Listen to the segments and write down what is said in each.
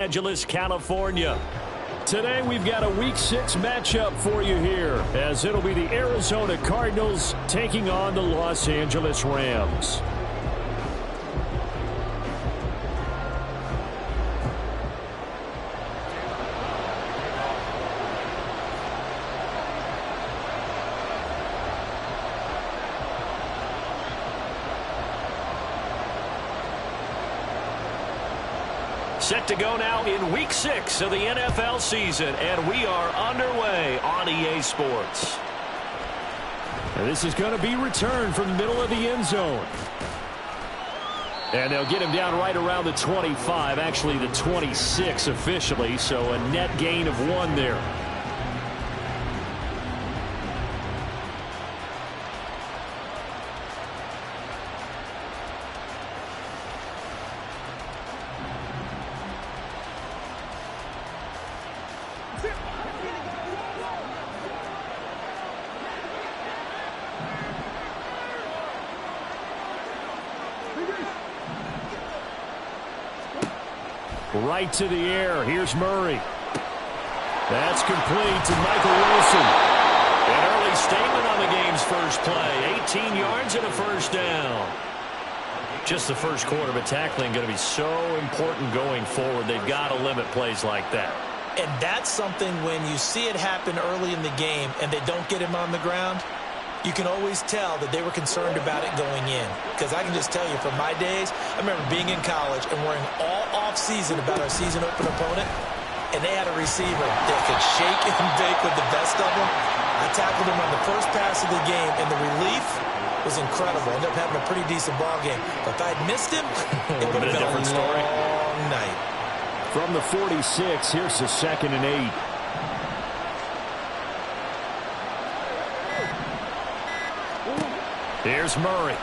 Angeles, California. Today we've got a Week 6 matchup for you here, as it'll be the Arizona Cardinals taking on the Los Angeles Rams. Set to go now in Week 6 of the NFL season, and we are underway on EA Sports. And this is going to be returned from the middle of the end zone. And they'll get him down right around the 25, actually the 26 officially, so a net gain of 1 there. Right to the air. Here's Murray. That's complete to Michael Wilson. An early statement on the game's first play. 18 yards and a first down. Just the first quarter, but tackling going to be so important going forward. They've got to limit plays like that. And that's something when you see it happen early in the game and they don't get him on the ground, you can always tell that they were concerned about it going in. Because I can just tell you, from my days, I remember being in college and worrying all off-season about our season open opponent, and they had a receiver that could shake and bake with the best of them. I tackled him on the first pass of the game, and the relief was incredible. Ended up having a pretty decent ball game. But if I had missed him, it would have been a long night. From the 46, here's the 2nd and 8. Here's Murray.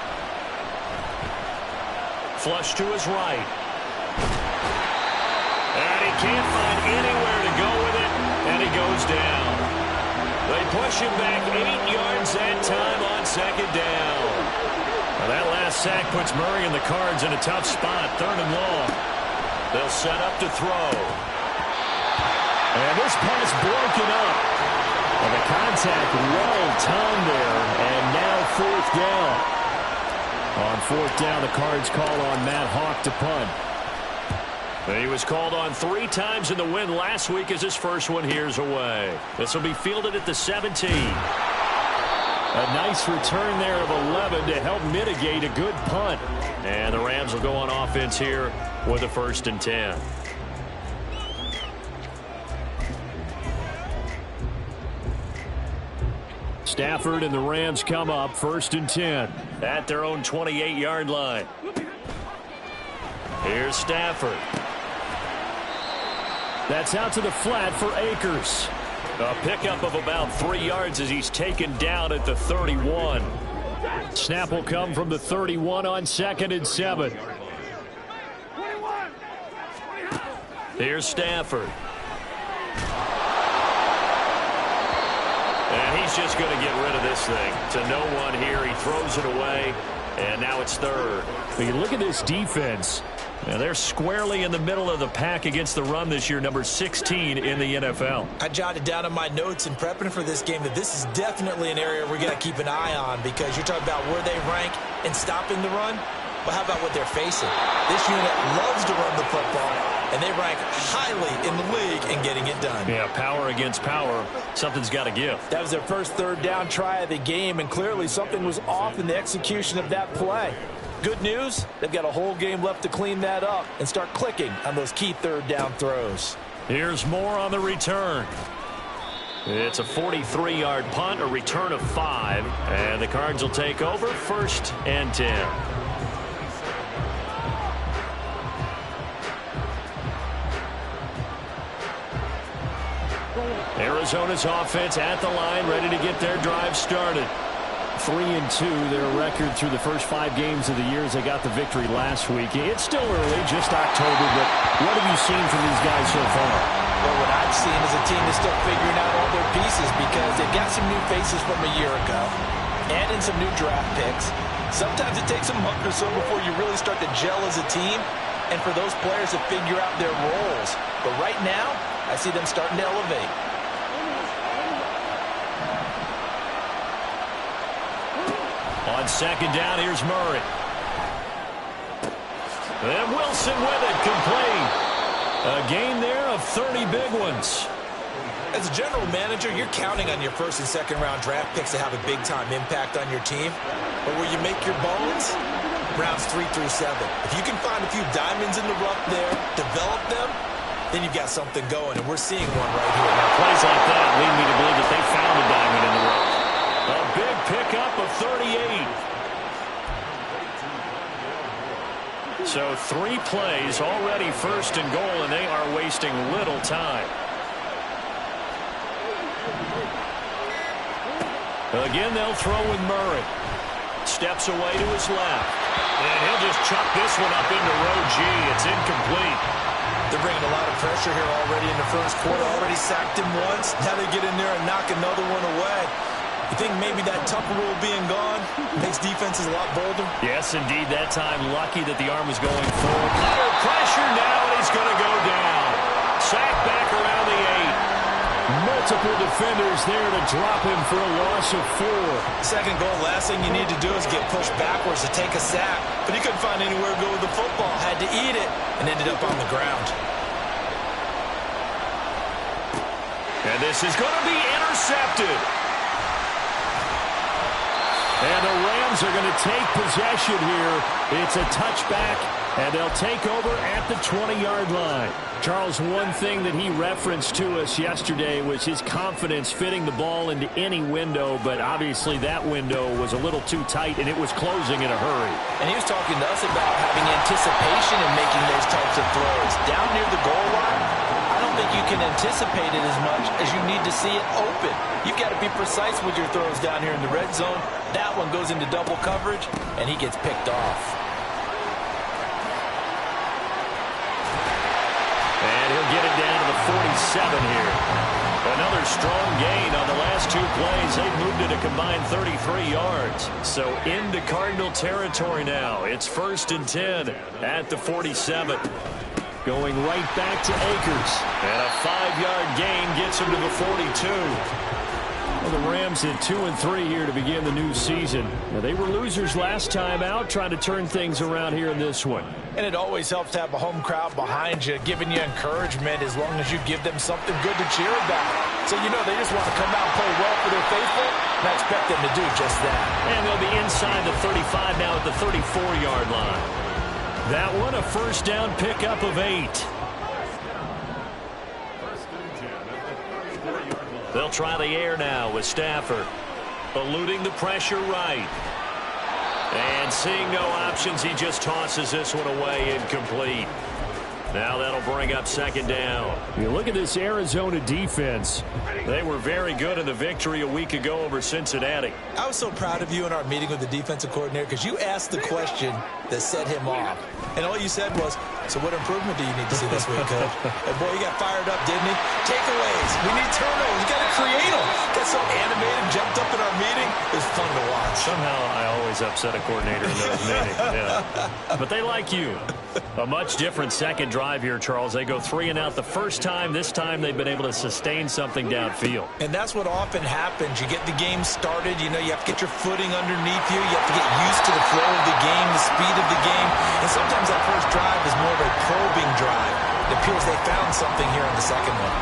Flush to his right. And he can't find anywhere to go with it, and he goes down. They push him back 8 yards that time on 2nd down. Well, that last sack puts Murray and the Cards in a tough spot, 3rd and long. They'll set up to throw. And this pass broken up. And the contact well timed there, and now 4th down. On 4th down, the Cards call on Matt Hawk to punt. He was called on 3 times in the win last week as his first one here's away. This will be fielded at the 17. A nice return there of 11 to help mitigate a good punt. And the Rams will go on offense here with a 1st and 10. Stafford and the Rams come up 1st and 10 at their own 28-yard line. Here's Stafford. That's out to the flat for Akers. A pickup of about 3 yards as he's taken down at the 31. Snap will come from the 31 on 2nd and 7. Here's Stafford. And he's just going to get rid of this thing. To no one here. He throws it away, and now it's 3rd. But you look at this defense. Now they're squarely in the middle of the pack against the run this year, number 16 in the NFL. I jotted down in my notes in prepping for this game that this is definitely an area we're going to keep an eye on, because you're talking about where they rank in stopping the run. Well, how about what they're facing? This unit loves to run the football, and they rank highly in the league in getting it done. Yeah, power against power. Something's got to give. That was their first 3rd down try of the game, and clearly something was off in the execution of that play. Good news, they've got a whole game left to clean that up and start clicking on those key 3rd down throws. Here's more on the return. It's a 43-yard punt, a return of 5, and the Cards will take over 1st and 10. Arizona's offense at the line, ready to get their drive started. 3-2, their record through the first 5 games of the year as they got the victory last week. It's still early, just October, but what have you seen from these guys so far? Well, what I've seen is a team that's still figuring out all their pieces, because they've got some new faces from a year ago and in some new draft picks. Sometimes it takes a month or so before you really start to gel as a team. and for those players to figure out their roles. But right now, I see them starting to elevate. On second down, here's Murray. And Wilson with it, complete. A gain there of 30 big ones. As a general manager, you're counting on your first and second round draft picks to have a big-time impact on your team. But where you make your bones, rounds 3 through 7. If you can find a few diamonds in the rough there, develop them, then you've got something going, and we're seeing one right here. Now, plays like that lead me to believe that they found a diamond in the rough. A big pickup of 38. So 3 plays, already first and goal, and they are wasting little time. Again, they'll throw with Murray. Steps away to his left. And he'll just chuck this one up into row G. It's incomplete. They're bringing a lot of pressure here already in the first quarter. Already sacked him once. Now they get in there and knock another one away. You think maybe that Tucker rule being gone makes defenses a lot bolder? Yes, indeed. That time, lucky that the arm was going forward. Under pressure now, and he's going to go down. Sacked back around the 8. Multiple defenders there to drop him for a loss of 4. Second goal, last thing you need to do is get pushed backwards to take a sack. But he couldn't find anywhere to go with the football. Had to eat it and ended up on the ground. And this is going to be intercepted. And the Rams are going to take possession here. It's a touchback, and they'll take over at the 20-yard line. Charles, one thing that he referenced to us yesterday was his confidence fitting the ball into any window, but obviously that window was a little too tight, and it was closing in a hurry. And he was talking to us about having anticipation in making those types of throws. Down near the goal line, I don't think you can anticipate it as much as you need to see it open. You've got to be precise with your throws down here in the red zone. That one goes into double coverage, and he gets picked off. And he'll get it down to the 47 here. Another strong gain on the last 2 plays. They've moved it a combined 33 yards. So into Cardinal territory now. It's 1st and 10 at the 47. Going right back to Akers. And a 5-yard gain gets him to the 42. Well, the Rams at 2-3 here to begin the new season. Now, they were losers last time out, trying to turn things around here in this one. And it always helps to have a home crowd behind you, giving you encouragement as long as you give them something good to cheer about. So, you know, they just want to come out and play well for their faithful, and I expect them to do just that. And they'll be inside the 35 now at the 34-yard line. That one, a first down pickup of 8. They'll try the air now with Stafford. Eluding the pressure right. And seeing no options, he just tosses this one away, incomplete. Now that'll bring up second down. You look at this Arizona defense. They were very good in the victory a week ago over Cincinnati. I was so proud of you in our meeting with the defensive coordinator because you asked the question that set him off. And all you said was, so what improvement do you need to see this week, Coach? And boy, he got fired up, didn't he? Takeaways. We need turnovers. You got to create them. Got so animated, jumped up in our meeting. It was fun to watch. Somehow I always upset a coordinator in those meetings. Yeah. But they like you. A much different second drive here, Charles. They go 3 and out the first time. This time they've been able to sustain something downfield. And that's what often happens. You get the game started. You know, you have to get your footing underneath you. You have to get used to the flow of the game, the speed of the game. And sometimes that first drive is more of a probing drive. It appears they found something here in the second one.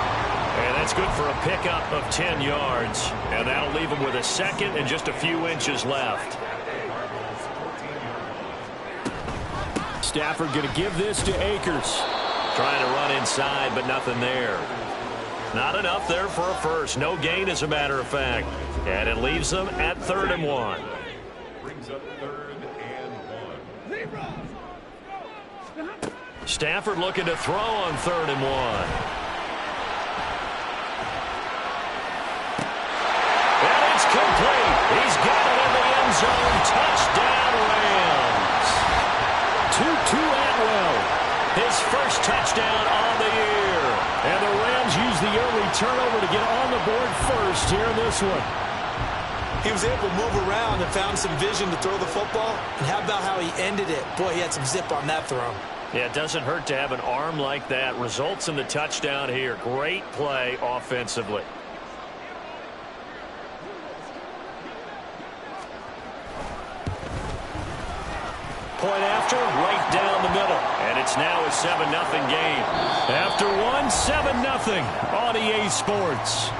And that's good for a pickup of 10 yards. And that'll leave them with a second and just a few inches left. Stafford going to give this to Akers. Trying to run inside, but nothing there. Not enough there for a first. No gain, as a matter of fact. And it leaves them at 3rd and 1. Brings up 3rd and 1. Stafford looking to throw on 3rd and 1. And it's complete. He's got it in the end zone. Touchdown, Rams. Tutu Atwell, his first touchdown on the year. And the Rams use the early turnover to get on the board first here in this one. He was able to move around and found some vision to throw the football. And how about how he ended it? Boy, he had some zip on that throw. Yeah, it doesn't hurt to have an arm like that. Results in the touchdown here. Great play offensively. Point after, right down the middle. And it's now a 7-0 game. After one, 7-0 on EA Sports.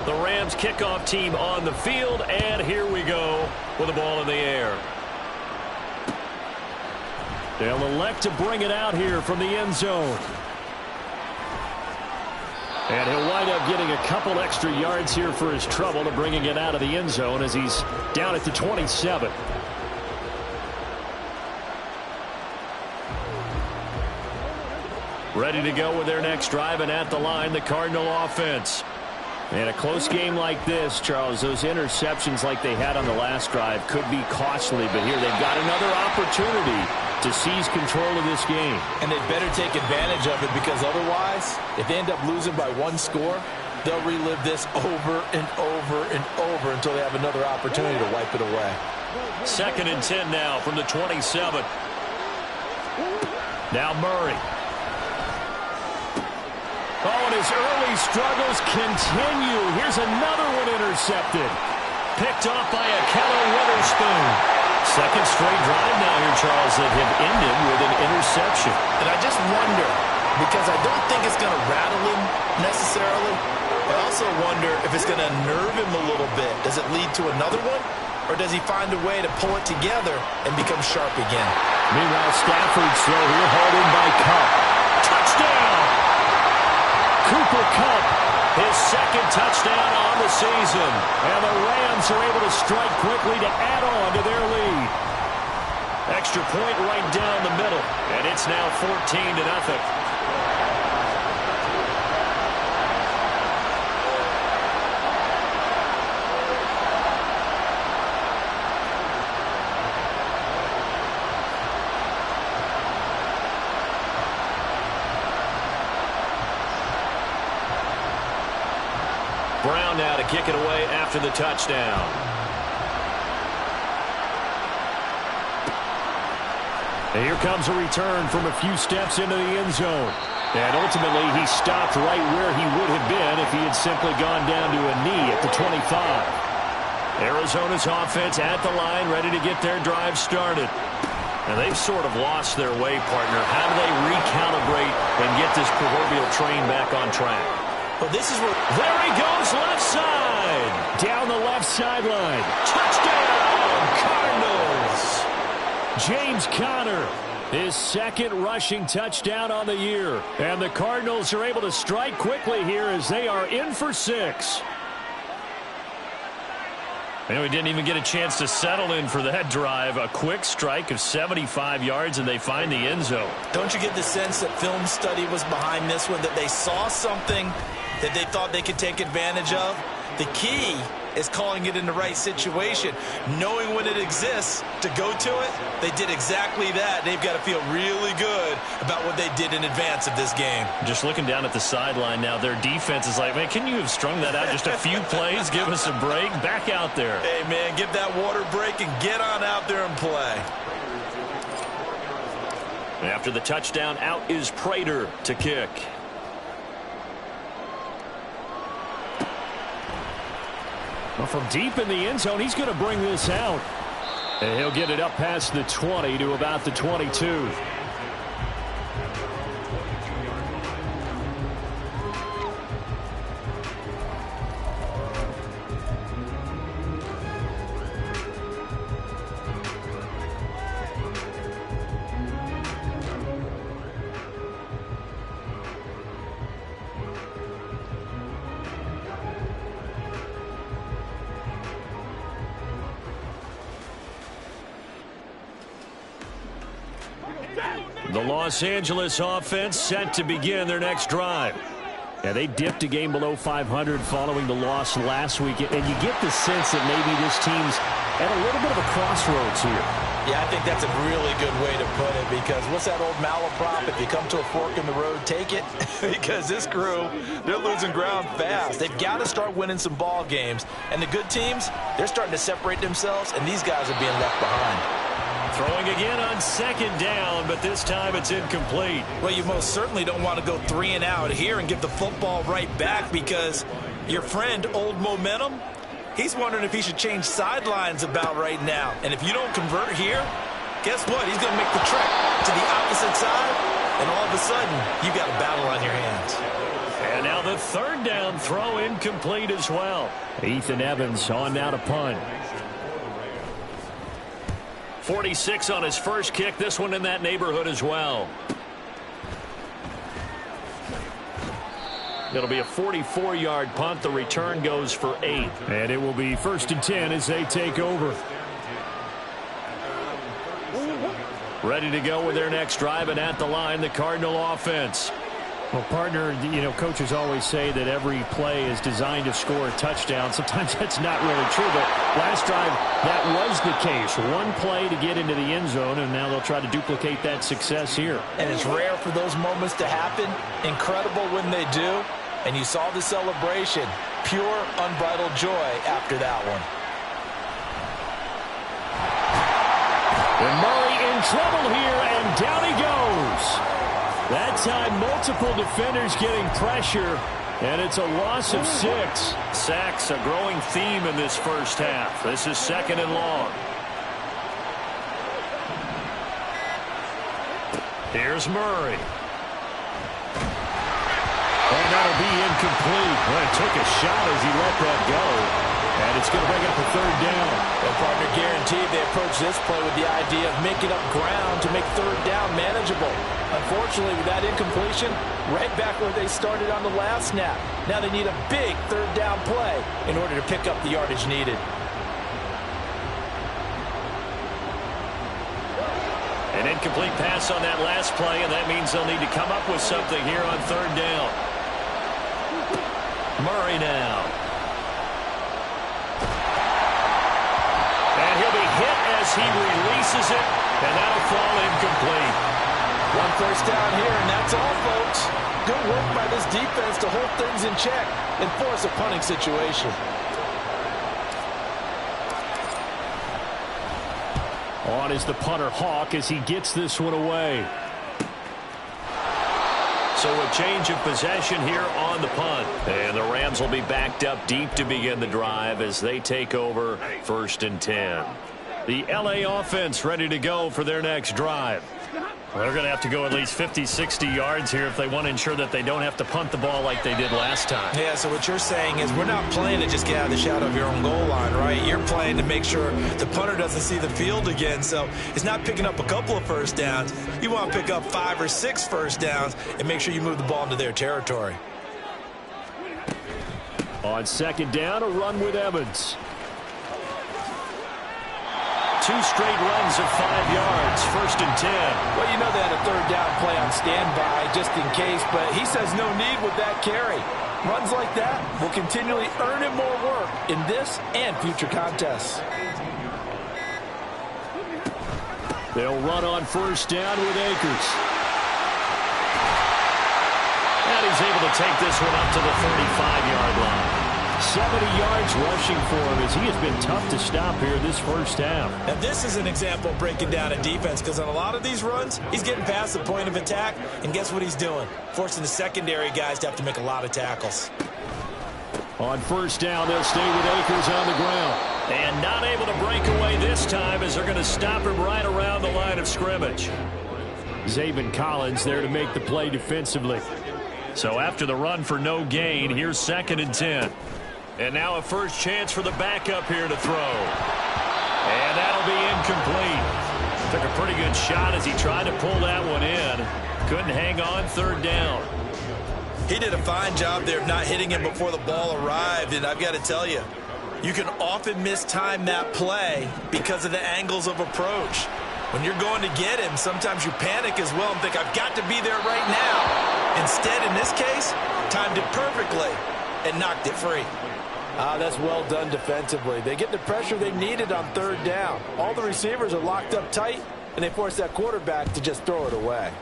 The Rams kickoff team on the field, and here we go with the ball in the air. They'll elect to bring it out here from the end zone. And he'll wind up getting a couple extra yards here for his trouble to bringing it out of the end zone as he's down at the 27. Ready to go with their next drive, and at the line, the Cardinal offense. In a close game like this, Charles, those interceptions like they had on the last drive could be costly, but here they've got another opportunity to seize control of this game. And they better take advantage of it, because otherwise, if they end up losing by one score, they'll relive this over and over and over until they have another opportunity to wipe it away. 2nd and 10 now from the 27. Now Murray. Oh, and his early struggles continue. Here's another one intercepted. Picked off by a Keller Witherspoon. Second straight drive now here, Charles, that have ended with an interception. And I just wonder, because I don't think it's going to rattle him necessarily. I also wonder if it's going to nerve him a little bit. Does it lead to another one? Or does he find a way to pull it together and become sharp again? Meanwhile, Stafford's throw here hauled in by Kupp. Touchdown! Cooper Kupp, his 2nd touchdown on the season. And the Rams are able to strike quickly to add on to their lead. Extra point right down the middle. And it's now 14-0. Brown now to kick it away after the touchdown. And here comes a return from a few steps into the end zone. And ultimately, he stopped right where he would have been if he had simply gone down to a knee at the 25. Arizona's offense at the line, ready to get their drive started. And they've sort of lost their way, partner. How do they recalibrate and get this proverbial train back on track? Well, this is where... There he goes, left side. Down the left sideline. Touchdown, Cardinals. James Conner, his 2nd rushing touchdown on the year. And the Cardinals are able to strike quickly here as they are in for 6. And we didn't even get a chance to settle in for that drive. A quick strike of 75 yards, and they find the end zone. Don't you get the sense that film study was behind this one, that they saw something that they thought they could take advantage of? The key is calling it in the right situation, knowing when it exists to go to it. They did exactly that. They've got to feel really good about what they did in advance of this game. Just looking down at the sideline now, their defense is like, man, can you have strung that out just a few plays? Give us a break. Back out there. Hey, man, give that water break and get on out there and play. After the touchdown, out is Prater to kick. Well, from deep in the end zone, he's going to bring this out. And he'll get it up past the 20 to about the 22. the Los Angeles offense set to begin their next drive. Yeah, they dipped a game below 500 following the loss last week, and you get the sense that maybe this team's at a little bit of a crossroads here. Yeah, I think that's a really good way to put it, because what's that old malaprop? If you come to a fork in the road, take it. Because this crew, they're losing ground fast. They've got to start winning some ball games. And the good teams, they're starting to separate themselves, and these guys are being left behind. Throwing again on second down, but this time it's incomplete. Well, you most certainly don't want to go 3 and out here and give the football right back, because your friend, Old Momentum, he's wondering if he should change sidelines about right now. And if you don't convert here, guess what? He's going to make the trek to the opposite side, and all of a sudden, you got a battle on your hands. And now the third down throw incomplete as well. Ethan Evans on now to punt. 46 on his first kick. This one in that neighborhood as well. It'll be a 44-yard punt. The return goes for 8. And it will be 1st and 10 as they take over. Ready to go with their next drive, and at the line, the Cardinal offense. Well, partner, you know, coaches always say that every play is designed to score a touchdown. Sometimes that's not really true, but last drive, that was the case. One play to get into the end zone, and now they'll try to duplicate that success here. And it's rare for those moments to happen. Incredible when they do. And you saw the celebration. Pure, unbridled joy after that one. And Murray in trouble here, and down he goes. That time, multiple defenders getting pressure, and it's a loss of 6. Sacks, a growing theme in this first half. This is 2nd and long. Here's Murray. And that'll be incomplete. Well, it took a shot as he let that go. And it's going to bring up a 3rd down. Well, partner, guaranteed they approach this play with the idea of making up ground to make 3rd down manageable. Unfortunately, with that incompletion, right back where they started on the last snap. Now they need a big 3rd down play in order to pick up the yardage needed. An incomplete pass on that last play, and that means they'll need to come up with something here on 3rd down. Murray now. And he'll be hit as he releases it, and that'll fall incomplete. 1 first down here, and that's all, folks. Good work by this defense to hold things in check and force a punting situation. On is the punter, Hawk, as he gets this one away. So a change of possession here on the punt. And the Rams will be backed up deep to begin the drive as they take over 1st and 10. The LA offense ready to go for their next drive. Well, they're going to have to go at least 50, 60 yards here if they want to ensure that they don't have to punt the ball like they did last time. Yeah, so what you're saying is we're not playing to just get out of the shadow of your own goal line, right? You're playing to make sure the punter doesn't see the field again. So it's not picking up a couple of first downs. You want to pick up 5 or 6 first downs and make sure you move the ball into their territory. On 2nd down, a run with Evans. 2 straight runs of 5 yards, 1st and 10. Well, you know they had a 3rd down play on standby just in case, but he says no need with that carry. Runs like that will continually earn him more work in this and future contests. They'll run on 1st down with Akers. And he's able to take this one up to the 35-yard line. 70 yards rushing for him as he has been tough to stop here this first half. Now this is an example of breaking down a defense, because on a lot of these runs, he's getting past the point of attack, and guess what he's doing? Forcing the secondary guys to have to make a lot of tackles. On 1st down, they'll stay with Akers on the ground. And not able to break away this time as they're going to stop him right around the line of scrimmage. Zaven Collins there to make the play defensively. So after the run for no gain, here's 2nd and 10. And now a first chance for the backup here to throw. And that'll be incomplete. Took a pretty good shot as he tried to pull that one in. Couldn't hang on 3rd down. He did a fine job there of not hitting him before the ball arrived, and I've got to tell you, you can often mistime that play because of the angles of approach. When you're going to get him, sometimes you panic as well and think, I've got to be there right now. Instead, in this case, timed it perfectly and knocked it free. That's well done defensively. They get the pressure they needed on third down. All the receivers are locked up tight, and they force that quarterback to just throw it away.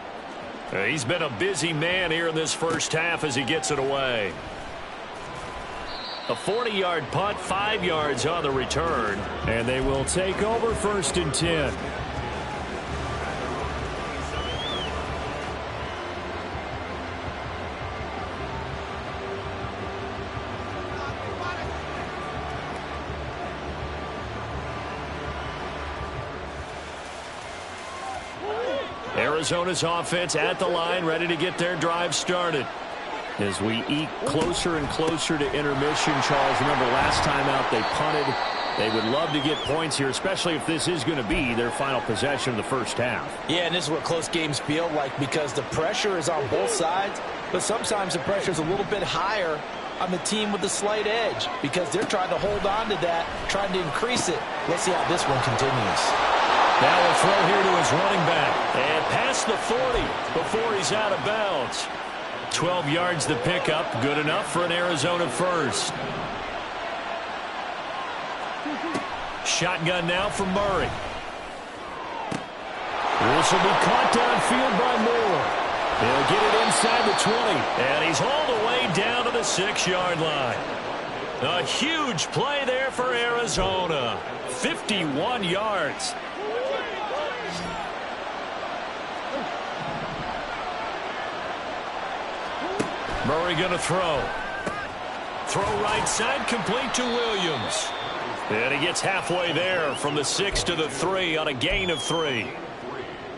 He's been a busy man here in this first half as he gets it away. A 40-yard punt, 5 yards on the return. And they will take over 1st and 10. Arizona's offense at the line, ready to get their drive started. As we eke closer and closer to intermission, Charles, remember last time out they punted. They would love to get points here, especially if this is going to be their final possession of the first half. Yeah, and this is what close games feel like because the pressure is on both sides, but sometimes the pressure is a little bit higher on the team with the slight edge because they're trying to hold on to that, trying to increase it. Let's see how this one continues. Now a throw here to his running back. And past the 40 before he's out of bounds. 12 yards to pick up. Good enough for an Arizona first. Shotgun now for Murray. This will be caught downfield by Moore. He'll get it inside the 20. And he's all the way down to the 6-yard line. A huge play there for Arizona. 51 yards. Murray going to throw. Throw right side, complete to Williams. And he gets halfway there from the 6 to the 3 on a gain of 3.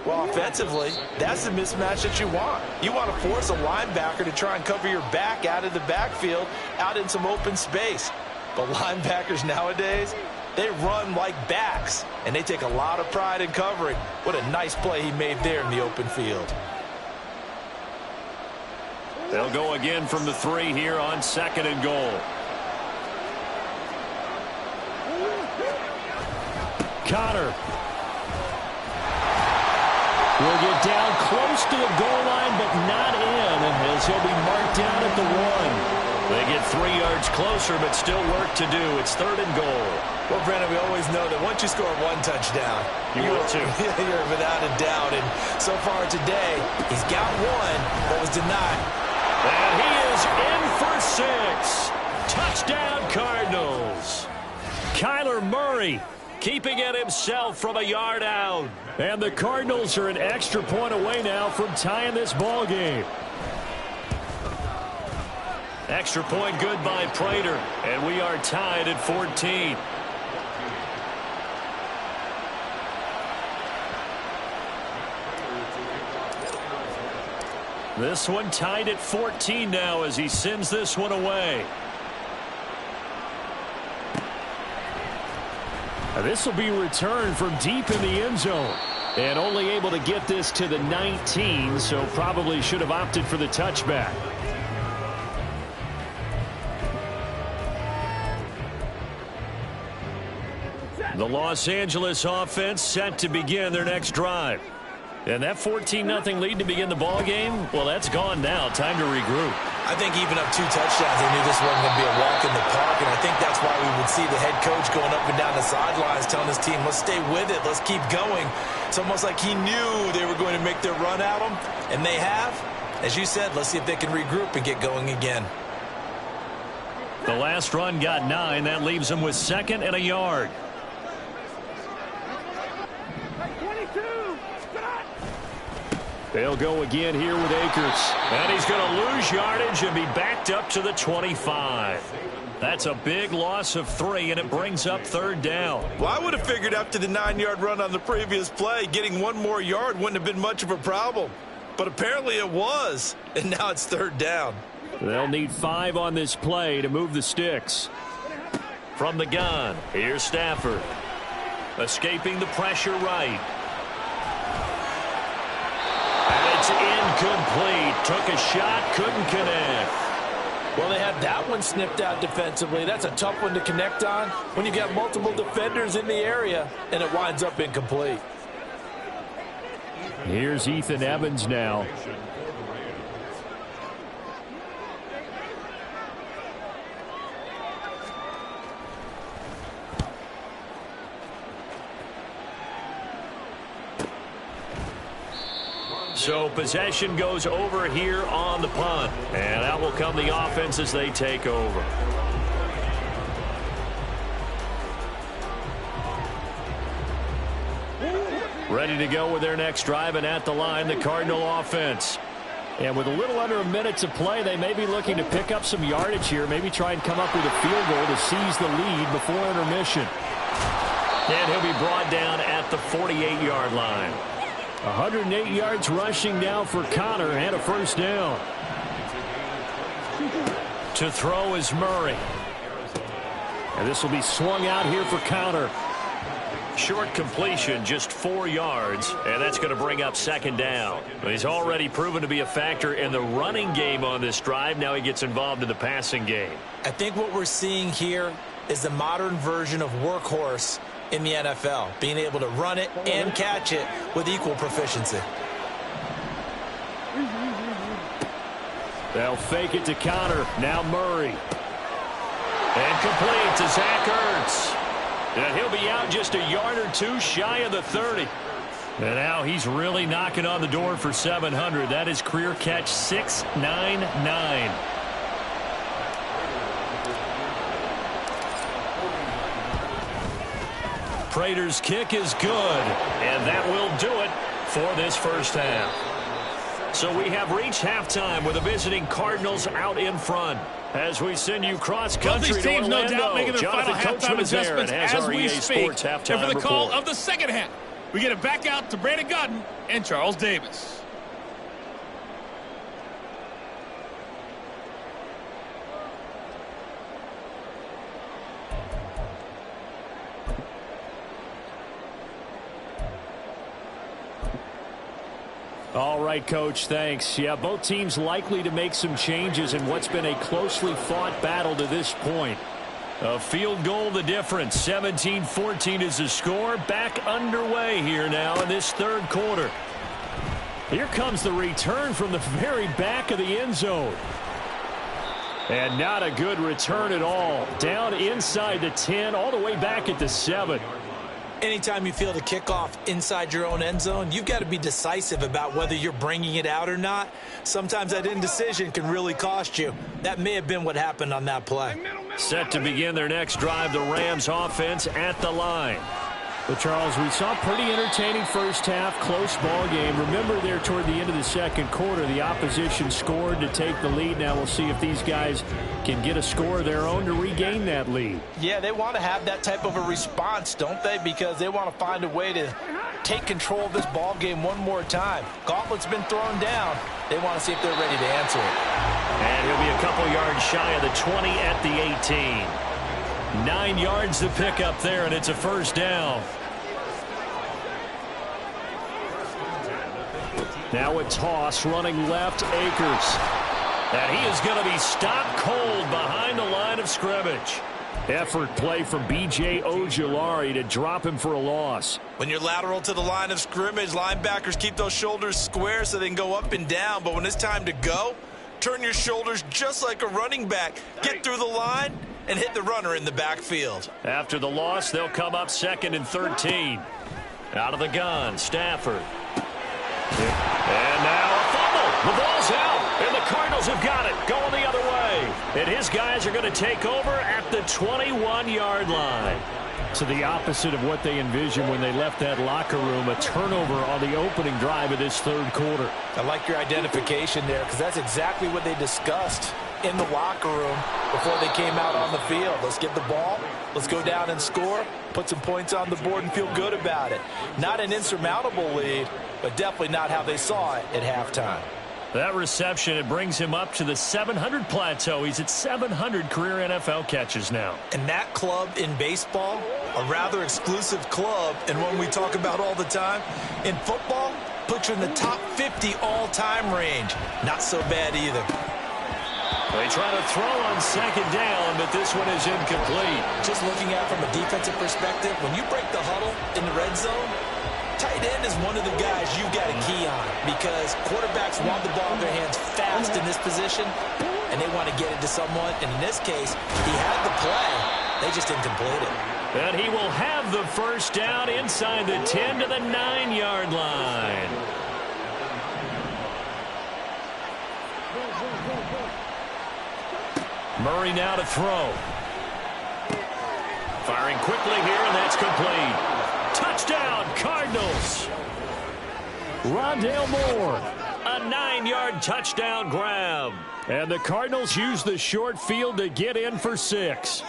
Well, offensively, that's the mismatch that you want. You want to force a linebacker to try and cover your back out of the backfield, out in some open space. But linebackers nowadays, they run like backs, and they take a lot of pride in covering. What a nice play he made there in the open field. They'll go again from the 3 here on 2nd and goal. Connor will get down close to the goal line, but not in, as he'll be marked down at the 1. They get 3 yards closer, but still work to do. It's 3rd and goal. Well, Brandon, we always know that once you score 1 touchdown, you will too. You're without a doubt. And so far today, he's got 1 that was denied. And he is in for 6. Touchdown, Cardinals. Kyler Murray keeping it himself from a yard out. And the Cardinals are an extra point away now from tying this ball game. Extra point good by Prater. And we are tied at 14. This one tied at 14 now as he sends this one away. This will be returned from deep in the end zone. And only able to get this to the 19, so probably should have opted for the touchback. The Los Angeles offense set to begin their next drive. And that 14-0 lead to begin the ball game, well, that's gone now. Time to regroup. I think even up 2 touchdowns, they knew this wasn't going to be a walk in the park, and I think that's why we would see the head coach going up and down the sidelines telling his team, let's stay with it, let's keep going. It's almost like he knew they were going to make their run at him, and they have. As you said, let's see if they can regroup and get going again. The last run got 9. That leaves them with 2nd and a yard. They'll go again here with Akers. And he's going to lose yardage and be backed up to the 25. That's a big loss of 3, and it brings up 3rd down. Well, I would have figured after the 9-yard run on the previous play, getting 1 more yard wouldn't have been much of a problem. But apparently it was, and now it's 3rd down. They'll need 5 on this play to move the sticks. From the gun, here's Stafford. Escaping the pressure right. And it's incomplete. Took a shot, couldn't connect. Well, they had that one snipped out defensively. That's a tough one to connect on when you got multiple defenders in the area, and it winds up incomplete. Here's Ethan Evans now. So possession goes over here on the punt. And out will come the offense as they take over. Ready to go with their next drive, and at the line, the Cardinal offense. And with a little under a minute to play, they may be looking to pick up some yardage here, maybe try and come up with a field goal to seize the lead before intermission. And he'll be brought down at the 48-yard line. 108 yards rushing now for Connor, and a first down. To throw is Murray. And this will be swung out here for Connor. Short completion, just 4 yards, and that's going to bring up second down. He's already proven to be a factor in the running game on this drive. Now he gets involved in the passing game. I think what we're seeing here is the modern version of workhorse in the NFL, being able to run it and catch it with equal proficiency. They'll fake it to Connor. Now Murray. And complete to Zach Ertz. And he'll be out just a yard or two shy of the 30. And now he's really knocking on the door for 700. That is career catch 699. Prater's kick is good, and that will do it for this first half. So we have reached halftime with the visiting Cardinals out in front. As we send you cross-country these to teams, Orlando, no doubt, making their Jonathan final halftime Coachman is there and adjustments has as our we EA speak. Sports halftime And for the call report. of the second half, we get it back out to Brandon Godden and Charles Davis. All right, Coach, thanks. Yeah, both teams likely to make some changes in what's been a closely fought battle to this point. A field goal the difference. 17-14 is the score. Back underway here now in this third quarter. Here comes the return from the very back of the end zone. And not a good return at all. Down inside the 10, all the way back at the 7. Anytime you feel the kickoff inside your own end zone, you've got to be decisive about whether you're bringing it out or not. Sometimes that indecision can really cost you. That may have been what happened on that play. Set to begin their next drive, the Rams offense at the line. Well, Charles, we saw a pretty entertaining first half, close ball game. Remember there toward the end of the second quarter, the opposition scored to take the lead. Now we'll see if these guys can get a score of their own to regain that lead. Yeah, they want to have that type of a response, don't they? Because they want to find a way to take control of this ball game one more time. Gauntlet's been thrown down. They want to see if they're ready to answer it. And he'll be a couple yards shy of the 20 at the 18. 9 yards to pick up there, and it's a first down. Now a toss running left, Akers. And he is going to be stopped cold behind the line of scrimmage. Effort play from B.J. Ojulari to drop him for a loss. When you're lateral to the line of scrimmage, linebackers keep those shoulders square so they can go up and down. But when it's time to go, turn your shoulders just like a running back. Get through the line and hit the runner in the backfield. After the loss, they'll come up 2nd and 13. Out of the gun, Stafford. And now a fumble. The ball's out, and the Cardinals have got it, going the other way. And his guys are going to take over at the 21-yard line. So the opposite of what they envisioned when they left that locker room, a turnover on the opening drive of this third quarter. I like your identification there because that's exactly what they discussed in the locker room before they came out on the field. Let's get the ball. Let's go down and score, put some points on the board and feel good about it. Not an insurmountable lead, but definitely not how they saw it at halftime. That reception, it brings him up to the 700 plateau. He's at 700 career NFL catches now. And that club in baseball, a rather exclusive club, and one we talk about all the time. In football, puts you in the top 50 all-time range. Not so bad either. They try to throw on second down, but this one is incomplete. Just looking at it from a defensive perspective, when you break the huddle in the red zone, Tight end is one of the guys you've got to key on because quarterbacks want the ball in their hands fast in this position, and they want to get it to someone. And in this case, he had the play. They just didn't complete it. And he will have the first down inside the 10 to the 9-yard line. Murray now to throw. Firing quickly here, and that's complete. Touchdown, Cardinals. Rondale Moore. A 9-yard touchdown grab. And the Cardinals use the short field to get in for 6.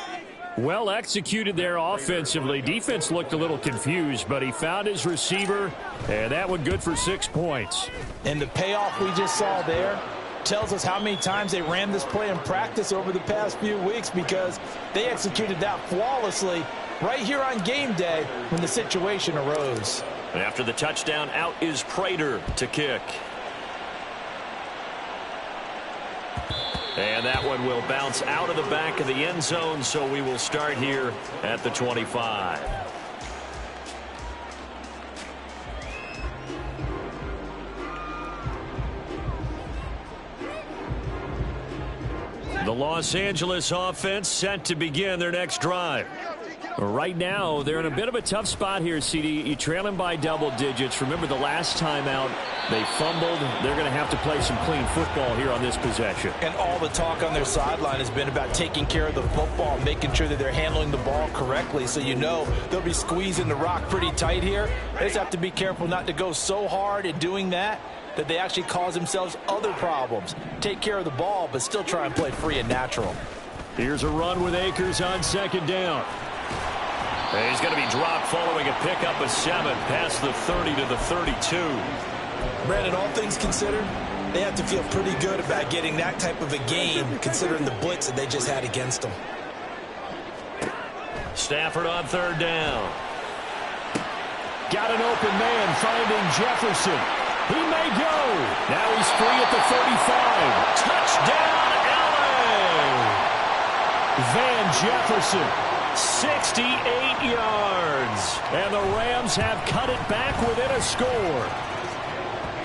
Well executed there offensively. Defense looked a little confused, but he found his receiver, and that one good for 6 points. And the payoff we just saw there tells us how many times they ran this play in practice over the past few weeks because they executed that flawlessly right here on game day when the situation arose. After the touchdown, out is Prater to kick. And that one will bounce out of the back of the end zone, so we will start here at the 25. The Los Angeles offense set to begin their next drive. Right now, they're in a bit of a tough spot here, CD. You trail them by double digits. Remember the last time out, they fumbled. They're going to have to play some clean football here on this possession. And all the talk on their sideline has been about taking care of the football, making sure that they're handling the ball correctly. So you know they'll be squeezing the rock pretty tight here. They just have to be careful not to go so hard in doing that they actually cause themselves other problems. Take care of the ball, but still try and play free and natural. Here's a run with Akers on second down. He's going to be dropped following a pickup of 7 past the 30 to the 32. Brandon, all things considered, they have to feel pretty good about getting that type of a gain considering the blitz that they just had against them. Stafford on third down. Got an open man finding Jefferson. He may go. Now he's free at the 35. Touchdown, LA! Van Jefferson. 68 yards. And the Rams have cut it back within a score.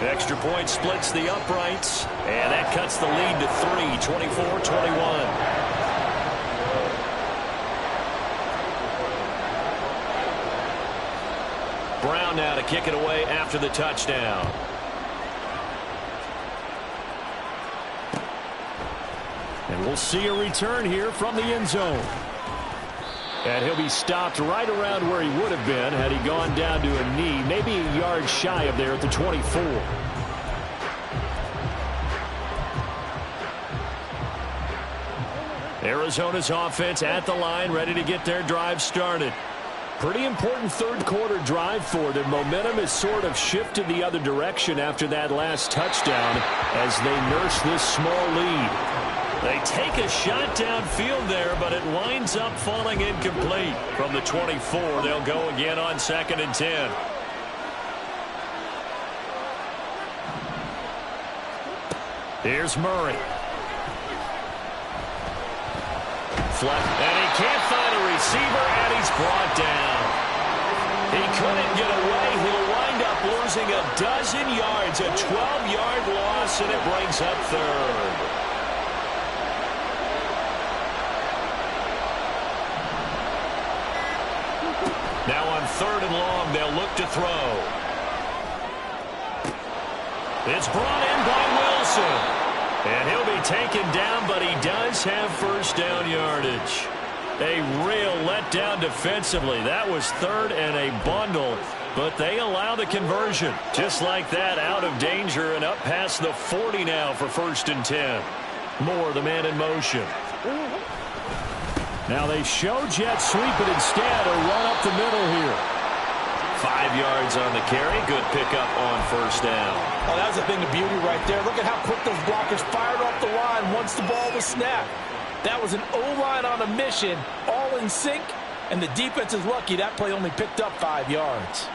Extra point splits the uprights, and that cuts the lead to 3, 24-21. Brown now to kick it away after the touchdown. And we'll see a return here from the end zone. And he'll be stopped right around where he would have been had he gone down to a knee, maybe a yard shy of there at the 24. Arizona's offense at the line, ready to get their drive started. Pretty important third quarter drive for them. Momentum has sort of shifted the other direction after that last touchdown as they nurse this small lead. They take a shot downfield there, but it winds up falling incomplete. From the 24, they'll go again on 2nd and 10. Here's Murray. And he can't find a receiver, and he's brought down. He couldn't get away. He'll wind up losing a dozen yards, a 12-yard loss, and it brings up third. Now on 3rd and long, they'll look to throw. It's brought in by Wilson. And he'll be taken down, but he does have first down yardage. A real letdown defensively. That was 3rd and a bundle, but they allow the conversion. Just like that, out of danger and up past the 40 now for 1st and 10. Moore, the man in motion. Now they show jet sweep, but instead a run up the middle here. 5 yards on the carry. Good pickup on first down. Oh, that was a thing of beauty right there. Look at how quick those blockers fired off the line once the ball was snapped. That was an O-line on a mission, all in sync, and the defense is lucky that play only picked up 5 yards.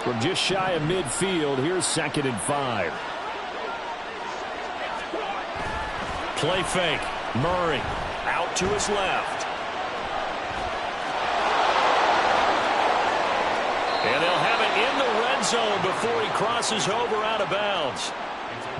From just shy of midfield, here's 2nd and 5. Play fake. Murray out to his left. And they'll have it in the red zone before he crosses over out of bounds.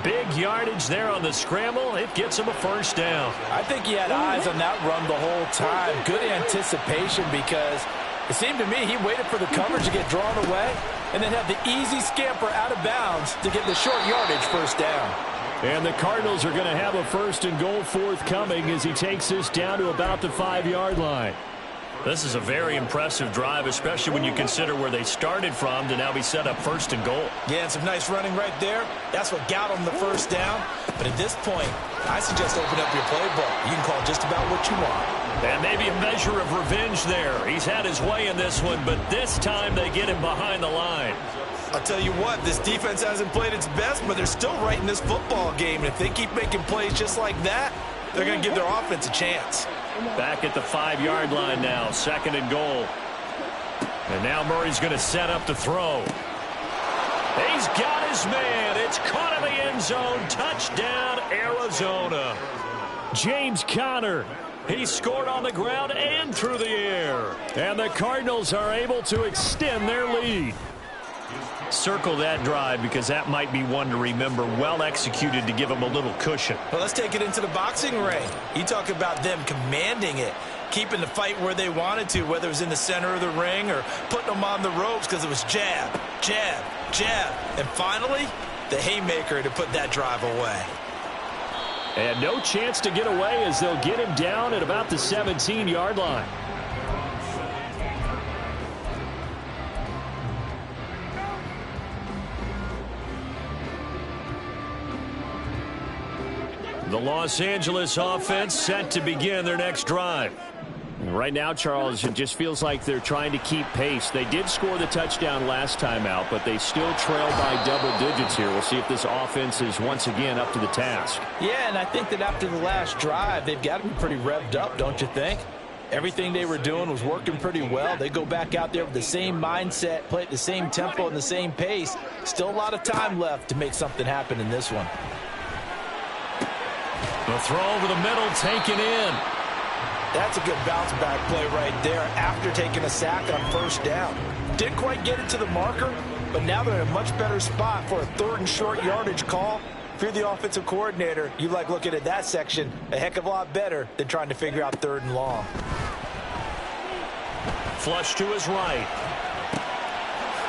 Big yardage there on the scramble. It gets him a first down. I think he had eyes on that run the whole time. Good anticipation, because it seemed to me he waited for the coverage to get drawn away and then had the easy scamper out of bounds to get the short yardage first down. And the Cardinals are going to have a first and goal forthcoming as he takes this down to about the 5-yard line. This is a very impressive drive, especially when you consider where they started from to now be set up first and goal. Yeah, and some nice running right there. That's what got him the first down. But at this point, I suggest open up your playbook. You can call just about what you want. And maybe a measure of revenge there. He's had his way in this one, but this time they get him behind the line. I'll tell you what, this defense hasn't played its best, but they're still right in this football game. And if they keep making plays just like that, they're going to give their offense a chance. Back at the 5-yard line now, second and goal. And now Murray's going to set up to throw. He's got his man. It's caught in the end zone. Touchdown, Arizona. James Conner. He scored on the ground and through the air. And the Cardinals are able to extend their lead. Circle that drive because that might be one to remember. Well executed to give them a little cushion. Well, let's take it into the boxing ring. You talk about them commanding it, keeping the fight where they wanted to, whether it was in the center of the ring or putting them on the ropes because it was jab, jab, jab. And finally, the haymaker to put that drive away. And no chance to get away as they'll get him down at about the 17-yard line. The Los Angeles offense set to begin their next drive. Right now, Charles, it just feels like they're trying to keep pace. They did score the touchdown last time out, but they still trail by double digits here. We'll see if this offense is once again up to the task. Yeah, and I think that after the last drive, they've got to be pretty revved up, don't you think? Everything they were doing was working pretty well. They go back out there with the same mindset, play at the same tempo and the same pace. Still a lot of time left to make something happen in this one. The throw over the middle taken in. That's a good bounce back play right there after taking a sack on first down. Didn't quite get it to the marker, but now they're in a much better spot for a third and short yardage call. If you're the offensive coordinator, you like looking at that section a heck of a lot better than trying to figure out third and long. Flush to his right.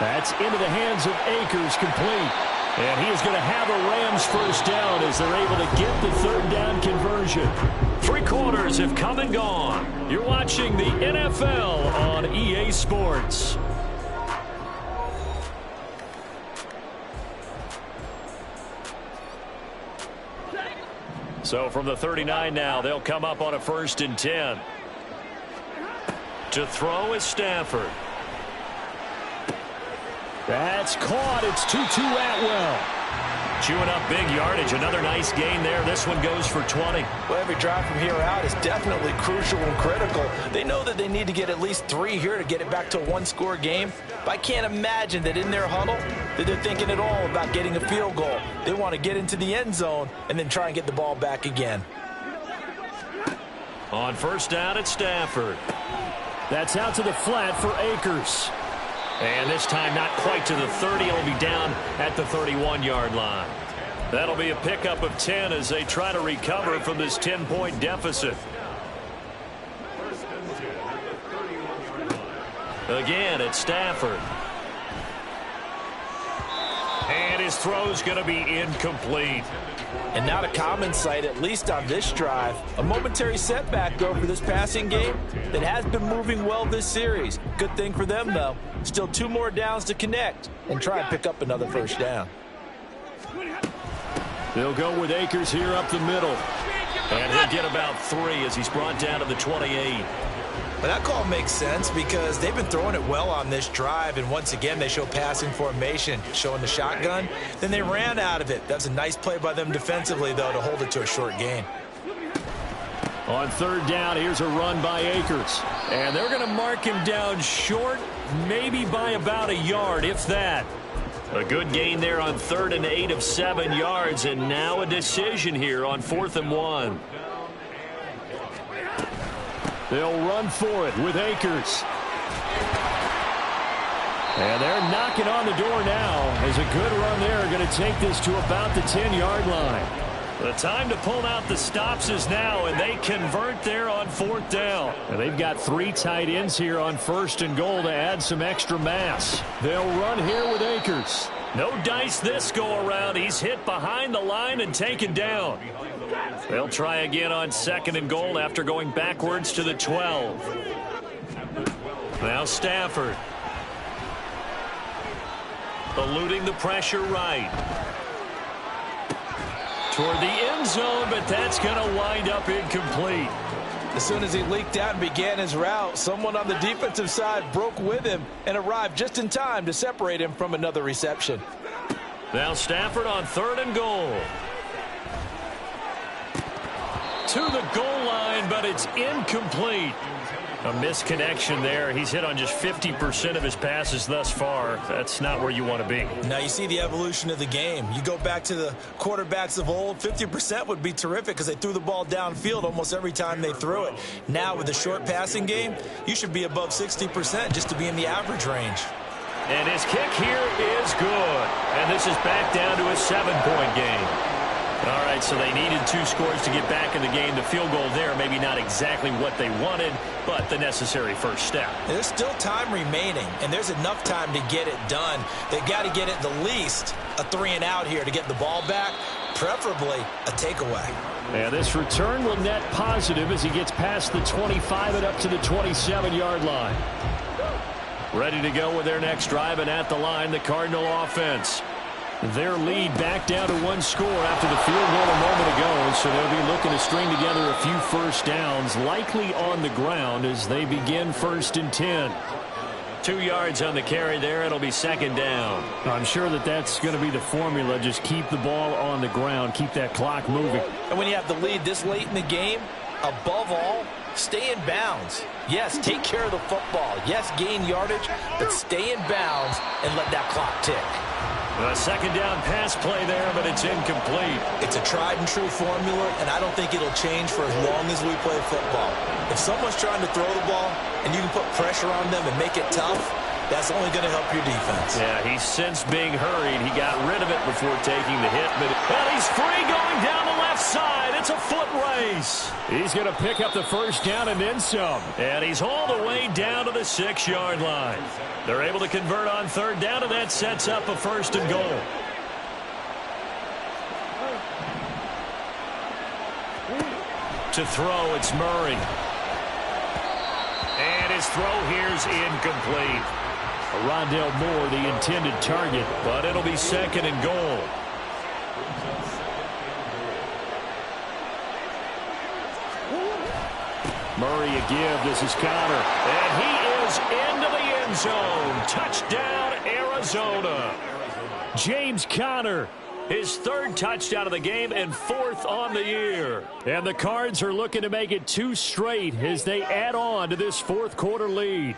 That's into the hands of Akers, complete. And he is going to have a Rams first down as they're able to get the third down conversion. 3 quarters have come and gone. You're watching the NFL on EA Sports. So from the 39 now, they'll come up on a 1st and 10. To throw is Stafford. That's caught. It's Tutu Atwell. Chewing up big yardage. Another nice gain there. This one goes for 20. Well, every drive from here out is definitely crucial and critical. They know that they need to get at least 3 here to get it back to a 1-score game. But I can't imagine that in their huddle that they're thinking at all about getting a field goal. They want to get into the end zone and then try and get the ball back again. On first down, it's Stafford. That's out to the flat for Akers. And this time not quite to the 30. It'll be down at the 31-yard line. That'll be a pickup of 10 as they try to recover from this 10-point deficit. Again, it's Stafford. And his throw's going to be incomplete. And not a common sight, at least on this drive. A momentary setback, though, for this passing game that has been moving well this series. Good thing for them, though. Still 2 more downs to connect and try and pick up another first down. They'll go with Akers here up the middle. And he'll get about 3 as he's brought down to the 28. But that call makes sense because they've been throwing it well on this drive, and once again they show passing formation, showing the shotgun. Then they ran out of it. That's a nice play by them defensively, though, to hold it to a short gain. On third down, here's a run by Akers. And they're going to mark him down short, maybe by about a yard, if that. A good gain there on 3rd and 8 of 7 yards, and now a decision here on 4th and 1. They'll run for it with Akers. And they're knocking on the door now as a good run there going to take this to about the 10-yard line. The time to pull out the stops is now, and they convert there on 4th down. And they've got 3 tight ends here on 1st and goal to add some extra mass. They'll run here with Akers. No dice this go-around. He's hit behind the line and taken down. They'll try again on 2nd and goal after going backwards to the 12. Now Stafford. Eluding the pressure right. Toward the end zone, but that's going to wind up incomplete. As soon as he leaked out and began his route, someone on the defensive side broke with him and arrived just in time to separate him from another reception. Now Stafford on 3rd and goal. To the goal line, but it's incomplete. A misconnection there. He's hit on just 50% of his passes thus far. That's not where you want to be. Now you see the evolution of the game. You go back to the quarterbacks of old, 50% would be terrific because they threw the ball downfield almost every time they threw it. Now with the short passing game, you should be above 60% just to be in the average range. And his kick here is good. And this is back down to a 7-point game. All right, so they needed 2 scores to get back in the game. The field goal there, maybe not exactly what they wanted, but the necessary first step. There's still time remaining, and there's enough time to get it done. They've got to get at the least a 3-and-out here to get the ball back, preferably a takeaway. And this return will net positive as he gets past the 25 and up to the 27-yard line. Ready to go with their next drive, and at the line, the Cardinal offense. Their lead back down to 1 score after the field goal a moment ago, so they'll be looking to string together a few first downs, likely on the ground as they begin 1st and 10. 2 yards on the carry there. It'll be 2nd down. I'm sure that's going to be the formula. Just keep the ball on the ground, keep that clock moving. And when you have the lead this late in the game, above all, stay in bounds. Yes, take care of the football. Yes, gain yardage, but stay in bounds and let that clock tick. A 2nd down pass play there, but it's incomplete. It's a tried and true formula, and I don't think it'll change for as long as we play football. If someone's trying to throw the ball and you can put pressure on them and make it tough, that's only going to help your defense. Yeah, he's since being hurried. He got rid of it before taking the hit, but he's free going down the left side. It's a foot race. He's going to pick up the first down and then some. And he's hauled away down to the 6-yard line. They're able to convert on 3rd down, and that sets up a 1st and goal. To throw, it's Murray. And his throw here's incomplete. Rondale Moore, the intended target. But it'll be 2nd and goal. Murray a give. This is Connor. And he is into the end zone. Touchdown, Arizona. James Conner. His 3rd touchdown of the game and 4th on the year. And the Cards are looking to make it 2 straight as they add on to this 4th quarter lead.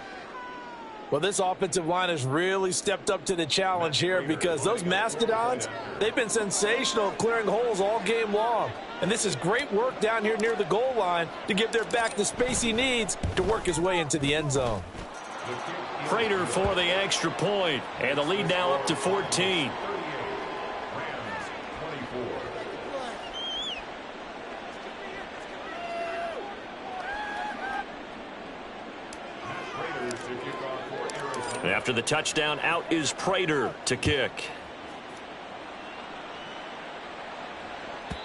Well, this offensive line has really stepped up to the challenge here because those Mastodons, they've been sensational clearing holes all game long. And this is great work down here near the goal line to give their back the space he needs to work his way into the end zone. Prater for the extra point, and the lead now up to 14. After the touchdown, out is Prater to kick.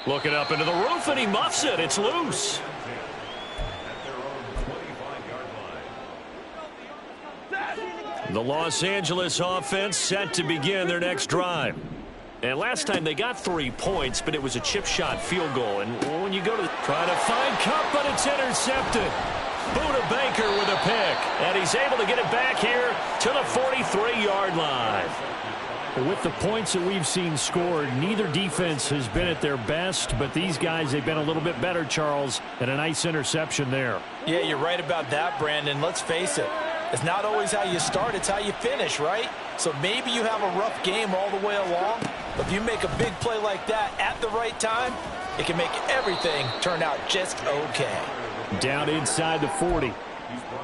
Looking up into the roof, and he muffs it. It's loose. The Los Angeles offense set to begin their next drive. And last time they got 3 points, but it was a chip shot field goal. And when you go to try to find Cup, but it's intercepted. Buda Baker with a pick. And he's able to get it back here to the 43-yard line. With the points that we've seen scored, neither defense has been at their best, but these guys, they've been a little bit better, Charles, and a nice interception there. Yeah, you're right about that, Brandon. Let's face it. It's not always how you start, it's how you finish, right? So maybe you have a rough game all the way along, but if you make a big play like that at the right time, it can make everything turn out just okay. Down inside the 40.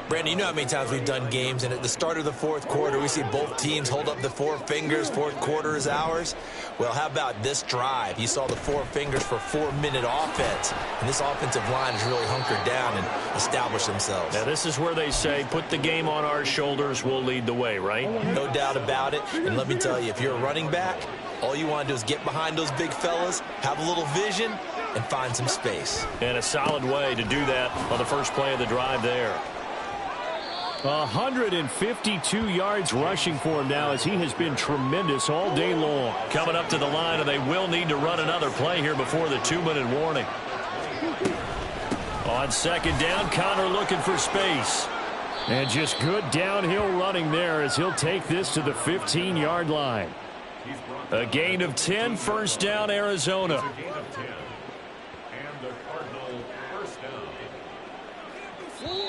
Brandon, you know how many times we've done games, and at the start of the fourth quarter, we see both teams hold up the four fingers, fourth quarter is ours. Well, how about this drive? You saw the four fingers for 4-minute offense, and this offensive line has really hunkered down and established themselves. Now, this is where they say, put the game on our shoulders, we'll lead the way, right? No doubt about it, and let me tell you, if you're a running back, all you want to do is get behind those big fellas, have a little vision, and find some space. And a solid way to do that on the first play of the drive there. 152 yards rushing for him now as he has been tremendous all day long. Coming up to the line, and they will need to run another play here before the 2-minute warning. On second down, Connor looking for space. And just good downhill running there as he'll take this to the 15-yard line. A gain of 10, first down, Arizona.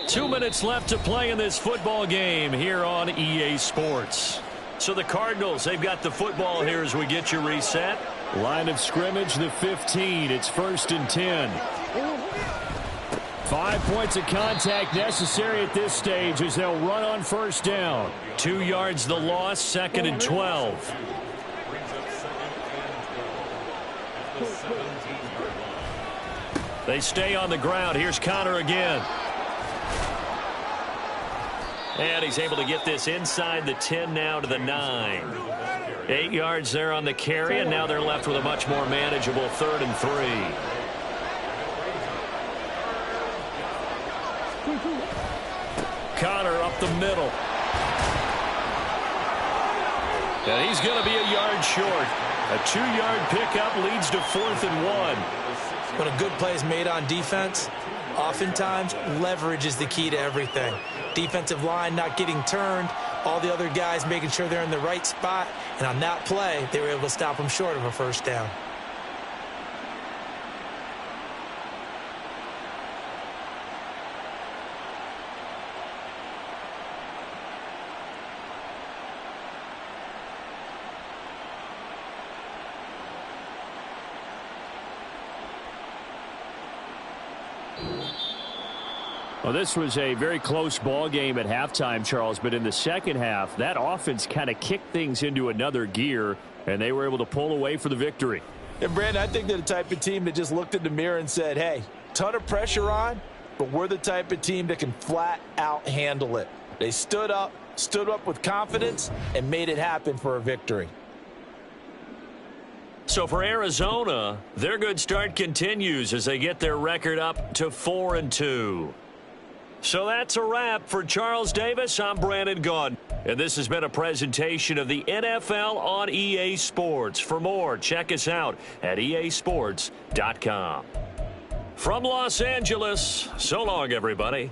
2 minutes left to play in this football game here on EA Sports. So the Cardinals, they've got the football here as we get you reset. Line of scrimmage, the 15. It's 1st and 10. 5 points of contact necessary at this stage as they'll run on first down. 2 yards the loss, 2nd and 12. They stay on the ground. Here's Connor again. And he's able to get this inside the 10 now to the 9. 8 yards there on the carry, and now they're left with a much more manageable 3rd and 3. Connor up the middle. And he's going to be a yard short. A 2-yard pickup leads to 4th and 1. When a good play is made on defense, oftentimes leverage is the key to everything. Defensive line not getting turned, all the other guys making sure they're in the right spot, and on that play, they were able to stop them short of a first down. Well, this was a very close ball game at halftime, Charles, but in the second half, that offense kind of kicked things into another gear, and they were able to pull away for the victory. And, Brandon, I think they're the type of team that just looked in the mirror and said, hey, ton of pressure on, but we're the type of team that can flat out handle it. They stood up with confidence, and made it happen for a victory. So for Arizona, their good start continues as they get their record up to 4-2. So that's a wrap for Charles Davis. I'm Brandon Gaudin, and this has been a presentation of the NFL on EA Sports. For more, check us out at easports.com. From Los Angeles, so long, everybody.